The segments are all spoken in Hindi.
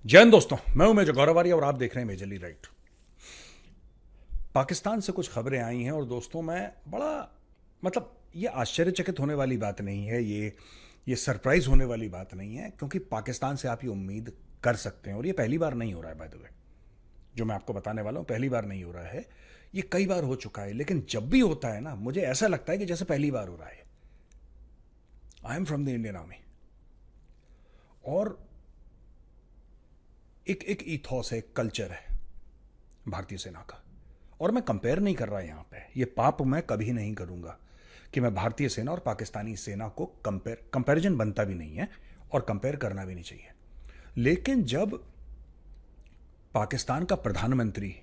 जय हिंद दोस्तों, मैं हूं मेजर गौरव आर्य और आप देख रहे हैं मेजरली राइट। पाकिस्तान से कुछ खबरें आई हैं और दोस्तों मैं बड़ा ये आश्चर्यचकित होने वाली बात नहीं है, ये सरप्राइज होने वाली बात नहीं है, क्योंकि पाकिस्तान से आप ये उम्मीद कर सकते हैं। और ये पहली बार नहीं हो रहा है, बाय द वे। जो मैं आपको बताने वाला हूं पहली बार नहीं हो रहा है, ये कई बार हो चुका है। लेकिन जब भी होता है ना, मुझे ऐसा लगता है कि जैसे पहली बार हो रहा है। I am from the Indian army और एक एक ईथॉस है, एक कल्चर है भारतीय सेना का। और मैं कंपेयर नहीं कर रहा यहां पे, ये पाप मैं कभी नहीं करूंगा कि मैं भारतीय सेना और पाकिस्तानी सेना को कंपैरिजन बनता भी नहीं है और कंपेयर करना भी नहीं चाहिए। लेकिन जब पाकिस्तान का प्रधानमंत्री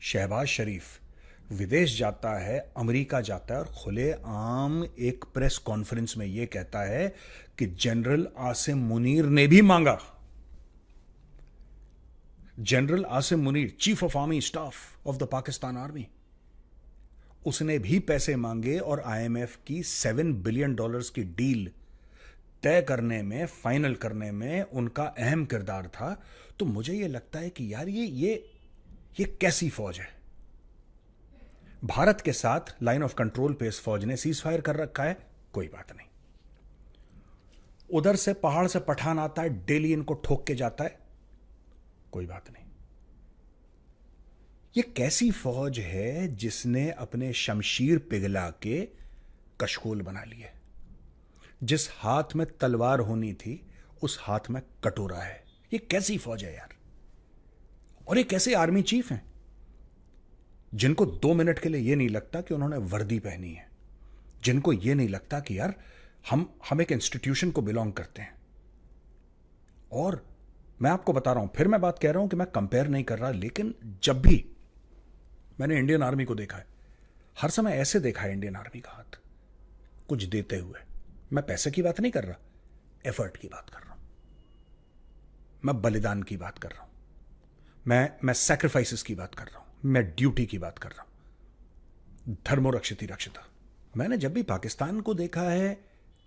शहबाज शरीफ विदेश जाता है, अमेरिका जाता है और खुले आम एक प्रेस कॉन्फ्रेंस में यह कहता है कि जनरल आसिम मुनीर ने भी मांगा, general Asim Munir, chief of army staff of the Pakistan army, उसने भी पैसे मांगे और आईएमएफ की $7 बिलियन की डील तय करने में, फाइनल करने में उनका अहम किरदार था। तो मुझे यह लगता है कि यार ये कैसी फौज है। भारत के साथ लाइन ऑफ कंट्रोल पे इस फौज ने सीज फायर कर रखा है, कोई बात नहीं। उधर से पहाड़ से पठान आता है, डेली इनको ठोक के जाता है, कोई बात नहीं। ये कैसी फौज है जिसने अपने शमशीर पिघला के कशकोल बना लिए। जिस हाथ में तलवार होनी थी उस हाथ में कटोरा है। ये कैसी फौज है यार। और ये कैसे आर्मी चीफ हैं जिनको 2 मिनट के लिए यह नहीं लगता कि उन्होंने वर्दी पहनी है, जिनको यह नहीं लगता कि यार हम एक इंस्टीट्यूशन को बिलोंग करते हैं। और मैं आपको बता रहा हूं, फिर मैं बात कह रहा हूं कि मैं कंपेयर नहीं कर रहा, लेकिन जब भी मैंने इंडियन आर्मी को देखा है, हर समय ऐसे देखा है इंडियन आर्मी का हाथ कुछ देते हुए। मैं पैसे की बात नहीं कर रहा, एफर्ट की बात कर रहा हूं, मैं बलिदान की बात कर रहा हूं, मैं सैक्रिफाइसेस की बात कर रहा हूं, मैं ड्यूटी की बात कर रहा हूं। धर्मो रक्षिति रक्षिता। मैंने जब भी पाकिस्तान को देखा है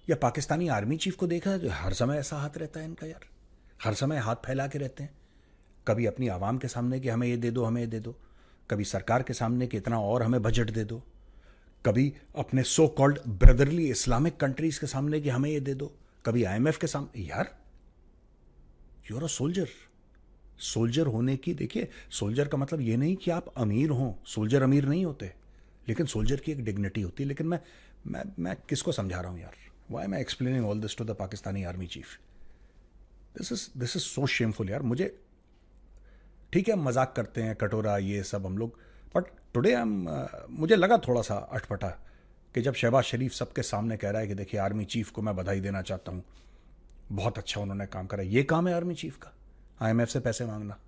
या पाकिस्तानी आर्मी चीफ को देखा है, तो हर समय ऐसा हाथ रहता है इनका यार। हर समय हाथ फैला के रहते हैं, कभी अपनी आवाम के सामने कि हमें ये दे दो, हमें ये दे दो, कभी सरकार के सामने कि इतना और हमें बजट दे दो, कभी अपने so called brotherly Islamic countries के सामने कि हमें ये दे दो, कभी आईएमएफ के सामने। यार you are a soldier. Soldier होने की, देखिए, सोल्जर का मतलब ये नहीं कि आप अमीर हो, सोल्जर अमीर नहीं होते, लेकिन सोल्जर की एक डिग्निटी होती है। लेकिन मैं किसको समझा रहा हूं यार। Why am I explaining all this to the Pakistani army chief. This is so shameful यार। मुझे ठीक है, हम मजाक करते हैं, कटोरा ये सब हम लोग, बट टुडे मुझे लगा थोड़ा सा अटपटा कि जब शहबाज शरीफ सबके सामने कह रहा है कि देखिए आर्मी चीफ को मैं बधाई देना चाहता हूं, बहुत अच्छा उन्होंने काम करा। ये काम है आर्मी चीफ का, आईएमएफ से पैसे मांगना।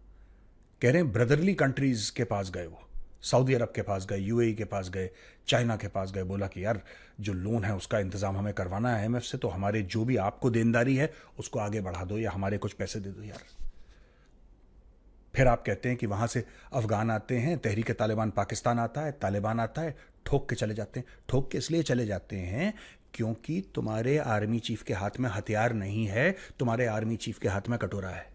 कह रहे हैं ब्रदरली कंट्रीज के पास गए, वो सऊदी अरब के पास गए, यूएई के पास गए, चाइना के पास गए, बोला कि यार जो लोन है उसका इंतजाम हमें करवाना है आईएमएफ से, तो हमारे जो भी आपको देनदारी है उसको आगे बढ़ा दो या हमारे कुछ पैसे दे दो यार। फिर आप कहते हैं कि वहां से अफगान आते हैं, तहरीक तालिबान पाकिस्तान आता है, तालिबान आता है, ठोक के चले जाते हैं। ठोक के इसलिए चले जाते हैं क्योंकि तुम्हारे आर्मी चीफ के हाथ में हथियार नहीं है, तुम्हारे आर्मी चीफ के हाथ में कटोरा है।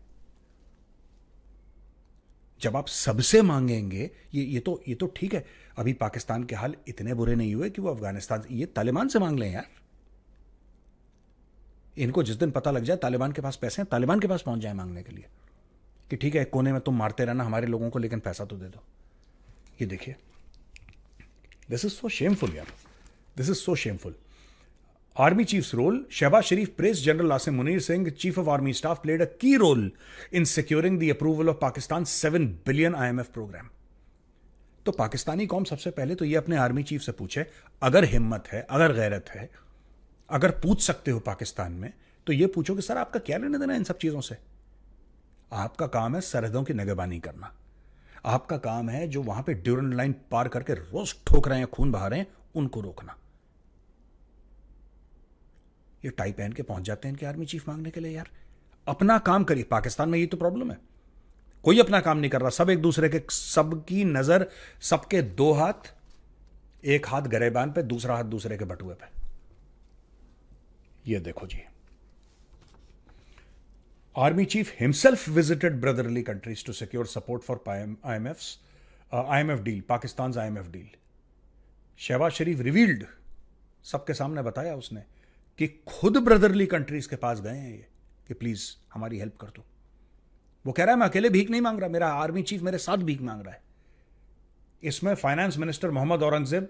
जब आप सबसे मांगेंगे, ये तो ठीक है, अभी पाकिस्तान के हाल इतने बुरे नहीं हुए कि वो अफगानिस्तान, ये तालिबान से मांग लें यार। इनको जिस दिन पता लग जाए तालिबान के पास पैसे हैं, तालिबान के पास पहुंच जाए मांगने के लिए कि ठीक है, कोने में तुम मारते रहना हमारे लोगों को, लेकिन पैसा तो दे दो। ये देखिए, दिस इज सो शेमफुल यार, this is so shameful. Army chief's role, Shehbaz Sharif praised general Asim Munir saying chief of army staff played a key role in securing the approval of Pakistan's $7 billion IMF program। तो पाकिस्तानी कौम सबसे पहले तो ये अपने आर्मी चीफ से पूछे, अगर हिम्मत है, अगर गैरत है, अगर पूछ सकते हो पाकिस्तान में, तो ये पूछो कि सर आपका क्या लेना देना इन सब चीजों से। आपका काम है सरहदों की निगरानी करना, आपका काम है जो वहां पे ड्यूरन लाइन पार करके रोज ठोक रहे हैं, खून बहा रहे हैं, उनको रोकना। ये टाई पहन के पहुंच जाते हैं इनके आर्मी चीफ मांगने के लिए यार। अपना काम करिए। पाकिस्तान में ये तो प्रॉब्लम है, कोई अपना काम नहीं कर रहा, सब एक दूसरे के, सबकी नजर, सबके दो हाथ, एक हाथ गरेबान पे, दूसरा हाथ दूसरे के बटुए पे। ये देखो जी, Army chief himself visited brotherly countries to secure support for IMF deal, Pakistan's IMF deal. Shehbaz Sharif revealed, सबके सामने बताया उसने कि खुद ब्रदरली कंट्रीज के पास गए हैं ये कि प्लीज हमारी हेल्प कर दो. वो कह रहा है मैं अकेले भीख नहीं मांग रहा, मेरा आर्मी चीफ मेरे साथ भीख मांग रहा है. इसमें finance minister Mohammad Aurangzeb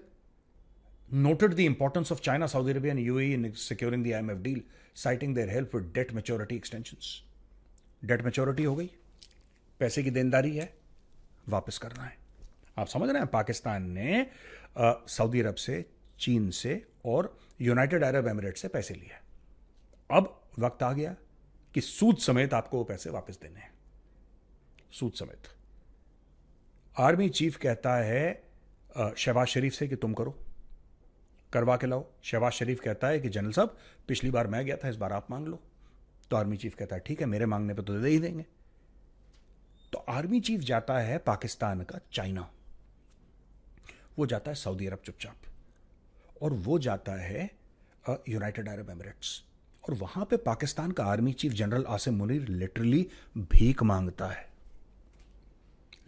noted the importance of China, Saudi Arabia and UAE in securing the IMF deal, citing their help with debt maturity extensions. Debt maturity हो गई, पैसे की देनदारी है, वापस करना है. आप समझ रहे हैं, पाकिस्तान ने सऊदी अरब से, चीन से और यूनाइटेड अरब एमिरेट से पैसे लिए. अब वक्त आ गया कि सूद समेत आपको वो पैसे वापस देने हैं, सूद समेत. आर्मी चीफ कहता है शहबाज शरीफ से कि तुम करो, करवा के लाओ. शहबाज शरीफ कहता है कि जनरल साहब पिछली बार मैं गया था, इस बार आप मांग लो. तो आर्मी चीफ कहता है ठीक है, मेरे मांगने पे तो दे ही देंगे. तो आर्मी चीफ जाता है पाकिस्तान का चाइना, वो जाता है सऊदी अरब चुपचाप, और वो जाता है यूनाइटेड अरब एमिरेट्स, और वहां पे पाकिस्तान का army chief general Asim Munir literally भीख मांगता है.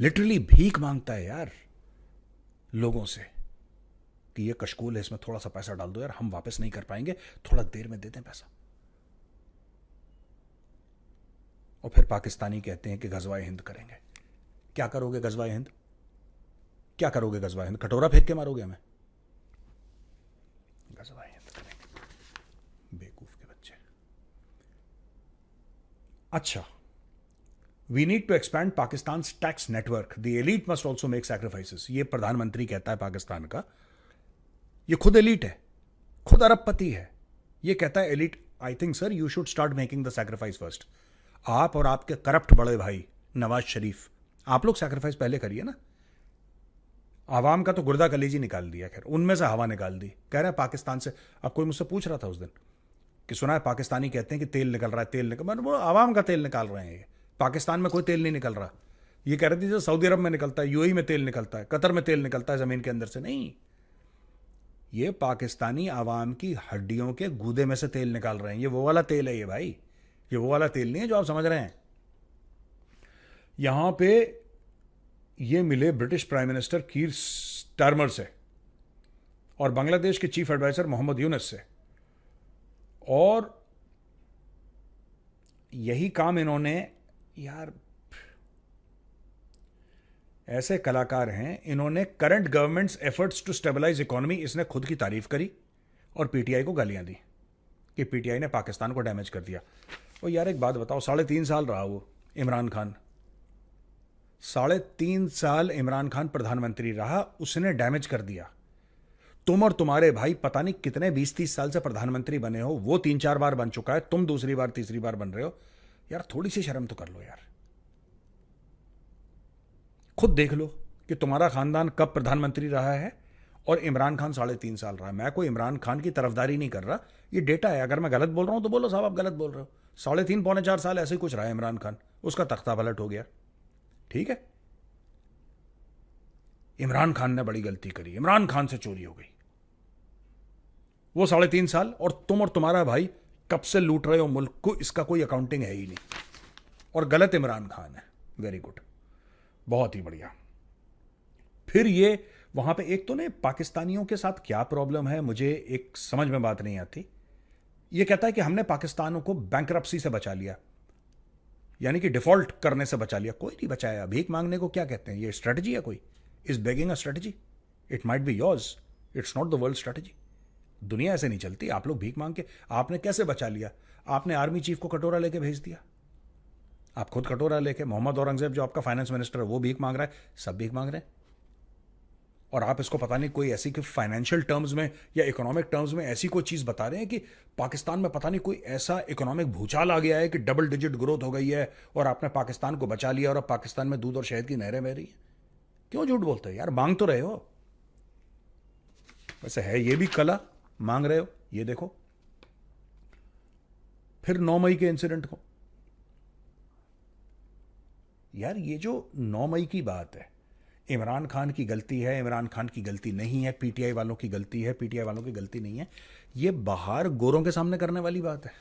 लिटरली भीख मांगता है यार लोगों से कि ये कशकोल है, इसमें थोड़ा सा पैसा डाल दो यार, हम वापस नहीं कर पाएंगे, थोड़ा देर में दे दें पैसा. और फिर पाकिस्तानी कहते हैं कि गजवाए हिंद करेंगे. क्या करोगे गजवाए हिंद, क्या करोगे गजवाए हिंद, कटोरा फेंक के मारोगे हमें? गजवाए हिंद करेंगे, बेवकूफ के बच्चे. अच्छा, we need to expand Pakistan tax network, the elite must also make sacrifices. ये प्रधानमंत्री कहता है पाकिस्तान का, ये खुद एलीट है, खुद अरबपति है. ये कहता है elite, I think sir you should start making the sacrifice first. आप और आपके करप्ट बड़े भाई नवाज शरीफ, आप लोग सैक्रिफाइस पहले करिए ना. आवाम का तो गुर्दा कलेजी निकाल दिया, खैर उनमें से हवा निकाल दी. कह रहे हैं पाकिस्तान से, अब कोई मुझसे पूछ रहा था उस दिन कि सुना है पाकिस्तानी कहते हैं कि तेल निकल रहा है, तेल निकल, मतलब वो आवाम का तेल निकाल रहे हैं. ये पाकिस्तान में कोई तेल नहीं निकल रहा. ये कह रहे थे जो सऊदी अरब में निकलता है, यूएई में तेल निकलता है, कतर में तेल निकलता है जमीन के अंदर से. नहीं, ये पाकिस्तानी आवाम की हड्डियों के गूदे में से तेल निकाल रहे हैं. ये वो वाला तेल है ये भाई, ये वो वाला तेल नहीं है जो आप समझ रहे हैं. यहां पे ये मिले ब्रिटिश प्राइम मिनिस्टर कीर स्टारमर से और बांग्लादेश के चीफ एडवाइजर मोहम्मद यूनुस से, और यही काम इन्होंने, यार ऐसे कलाकार हैं, इन्होंने current government's efforts to stabilise economy, इसने खुद की तारीफ करी और पीटीआई को गालियां दी कि पीटीआई ने पाकिस्तान को डैमेज कर दिया. और यार एक बात बताओ, 3.5 साल रहा वो इमरान खान, 3.5 साल इमरान खान प्रधानमंत्री रहा, उसने डैमेज कर दिया. तुम और तुम्हारे भाई पता नहीं कितने 20-30 साल से प्रधानमंत्री बने हो, वो 3-4 बार बन चुका है, तुम दूसरी बार तीसरी बार बन रहे हो. यार थोड़ी सी शर्म तो कर लो यार. खुद देख लो कि तुम्हारा खानदान कब प्रधानमंत्री रहा है और इमरान खान 3.5 साल रहा है. मैं कोई इमरान खान की तरफदारी नहीं कर रहा, ये डेटा है. अगर मैं गलत बोल रहा हूं तो बोलो साहब आप गलत बोल रहे हो. 3.5 पौने 4 साल ऐसे ही कुछ रहा है इमरान खान, उसका तख्ता पलट हो गया. ठीक है, इमरान खान ने बड़ी गलती करी, इमरान खान से चोरी हो गई. वो 3.5 साल, और तुम और तुम्हारा भाई कब से लूट रहे हो मुल्क को, इसका कोई अकाउंटिंग है ही नहीं. और गलत इमरान खान है. वेरी गुड, बहुत ही बढ़िया. फिर ये वहां पे एक तो ने पाकिस्तानियों के साथ क्या प्रॉब्लम है, मुझे एक समझ में बात नहीं आती. ये कहता है कि हमने पाकिस्तानों को बैंकरप्सी से बचा लिया, यानी कि डिफॉल्ट करने से बचा लिया. कोई नहीं बचाया. भीख मांगने को क्या कहते हैं, ये स्ट्रेटजी है कोई? Is begging a strategy? It might be yours, it's not the world strategy. दुनिया ऐसे नहीं चलती. आप लोग भीख मांग के, आपने कैसे बचा लिया? आपने आर्मी चीफ को कटोरा लेके भेज दिया, आप खुद कटोरा लेके. मोहम्मद औरंगजेब जो आपका फाइनेंस मिनिस्टर है वो भीख मांग रहा है, सब भीख मांग रहे हैं. और आप इसको पता नहीं कोई ऐसी कि फाइनेंशियल टर्म्स में या इकोनॉमिक टर्म्स में ऐसी कोई चीज़ बता रहे हैं कि पाकिस्तान में पता नहीं कोई ऐसा इकोनॉमिक भूचाल आ गया है कि डबल डिजिट ग्रोथ हो गई है और आपने पाकिस्तान को बचा लिया और अब पाकिस्तान में दूध और शहद की नहरें बह रही हैं. क्यों झूठ बोलते हैं यार? मांग तो रहे हो. वैसे है ये भी कला, मांग रहे हो. ये देखो फिर 9 मई के इंसिडेंट को. यार ये जो 9 मई की बात है, इमरान खान की गलती है, इमरान खान की गलती नहीं है, पीटीआई वालों की गलती है, पीटीआई वालों की गलती नहीं है, ये बाहर गोरों के सामने करने वाली बात है.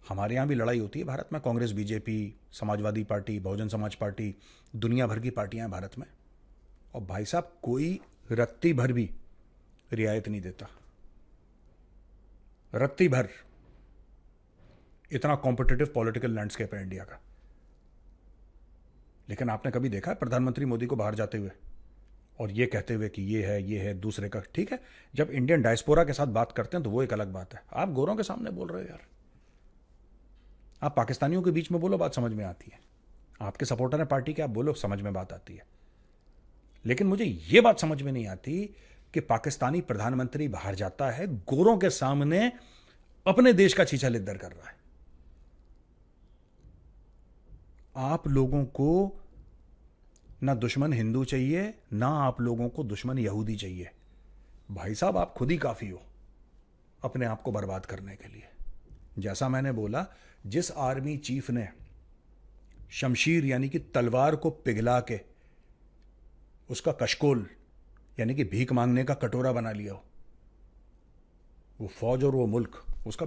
हमारे यहाँ भी लड़ाई होती है भारत में, Congress, BJP, Samajwadi party, Bahujan Samaj party, दुनिया भर की पार्टियां हैं भारत में। और भाई साहब, कोई रत्ती भर भी रियायत नहीं देता, रत्ती भर। इतना कॉम्पिटिटिव पॉलिटिकल लैंडस्केप है इंडिया का। लेकिन आपने कभी देखा है प्रधानमंत्री मोदी को बाहर जाते हुए और ये कहते हुए कि ये है दूसरे का? ठीक है, जब इंडियन डायस्पोरा के साथ बात करते हैं तो वो एक अलग बात है। आप गोरों के सामने बोल रहे हो यार, आप पाकिस्तानियों के बीच में बोलो, बात समझ में आती है। आपके सपोर्टर हैं पार्टी के, आप बोलो, समझ में बात आती है। लेकिन मुझे ये बात समझ में नहीं आती कि पाकिस्तानी प्रधानमंत्री बाहर जाता है, गोरों के सामने अपने देश का छीछा लिद्दर कर रहा है। आप लोगों को ना दुश्मन हिंदू चाहिए, ना आप लोगों को दुश्मन यहूदी चाहिए। भाई साहब, आप खुद ही काफी हो अपने आप को बर्बाद करने के लिए। जैसा मैंने बोला, जिस आर्मी चीफ ने शमशीर यानी कि तलवार को पिघला के उसका कशकोल यानी कि भीख मांगने का कटोरा बना लिया हो, वो फौज और वो मुल्क उसका